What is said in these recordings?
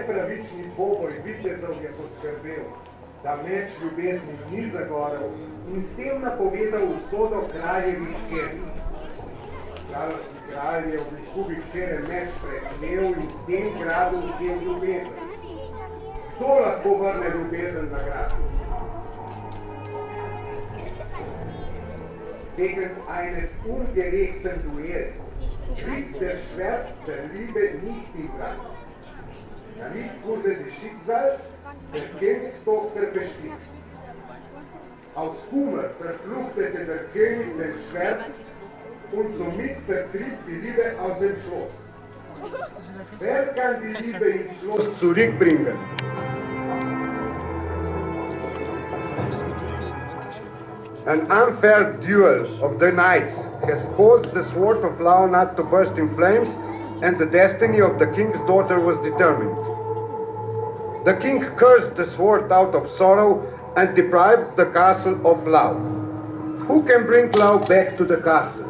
nepravični poboj vitezov je poskrbel, da meč ljubezni ni zagorel in s tem napovedal usodo kraljevih hčeri. Kralj je v izgubi hčere meč prekmel in s tem gradu vzel ljubezen. Kdo lahko vrne ljubezen na grad? Wegen eines ungerechten Duells trieb der Schwert der Liebe nicht in Brand. Damit wurde das Schicksal der Königstochter bestimmt. Aus Kummer verfluchtete der König den Schwert und somit vertrieb die Liebe aus dem Schloss. Wer kann die Liebe ins Schloss zurückbringen? An unfair duel of the knights has caused the sword of Launat to burst in flames, and the destiny of the king's daughter was determined. The king cursed the sword out of sorrow and deprived the castle of Lau. Who can bring Lau back to the castle?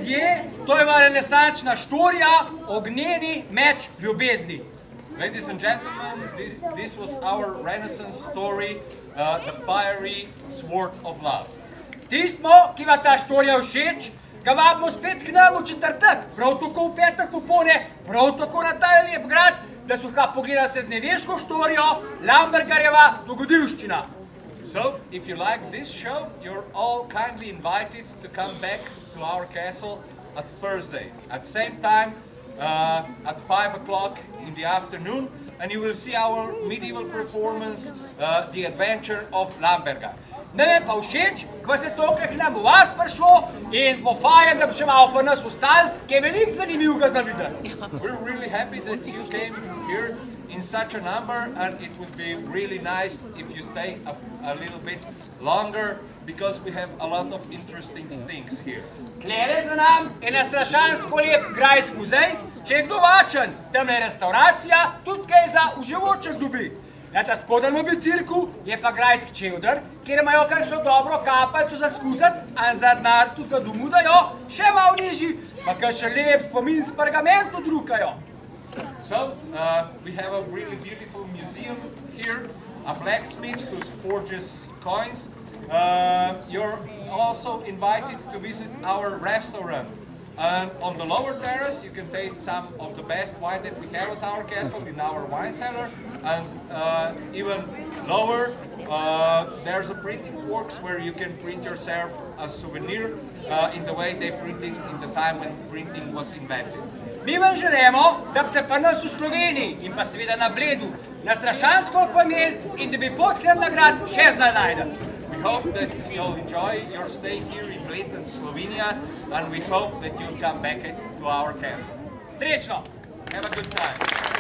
ljudje, to je renesančna štorija, ognjeni meč ljubezni. Ladies and gentlemen, this was our Renaissance story, the fiery sword of love. Tistmo, ki vam ta štorija všeč, ga vabimo spet k nam v četrtek, prav tako v petek popolne, prav tako na ta lep grad, da so ga pogledali srednjeveško štorijo Lambergarjeva dogodivščina. So, if you like this show, you're all kindly invited to come back to our castle at Thursday, at same time, at 5 o'clock in the afternoon, and you will see our medieval performance, The Adventure of Lambergar. Ne vem pa všeč, ko se tokrat k nam v vas prišlo in bo fajn, da bi še malo pa nas ostali, ki je veliko zanimivega za videti. We're really happy that you came here in such a number, and it would be really nice if you stay a little bit longer, because we have a lot of interesting things here. Tlele za nam je na strašansko lep grajski muzej, če je kdo vačen, tam je restauracija, tudi kaj za uživoček dobi. Na ta spodnjem bicirku je pa grajski čevder, kjer imajo kakšno dobro kapaljco za skuzati, a za denar tudi za domu dajo, še malo nižji, pa kakšen lep spomin s pergamentu drukajo. So, we have a really beautiful museum here, a blacksmith who forges coins. You're also invited to visit our restaurant. And on the lower terrace, you can taste some of the best wine that we have at our castle in our wine cellar. And even lower, there's a printing works where you can print yourself a souvenir in the way they printed in the time when printing was invented. Mi vam želimo, da bi se pa nas v Sloveniji in pa seveda na Bledu na strašansko opomeli in da bi pot k nam na grad še znali najti. We hope that you'll enjoy your stay here in Bled and Slovenia, and we hope that you'll come back to our castle. Srečno! Have a good time.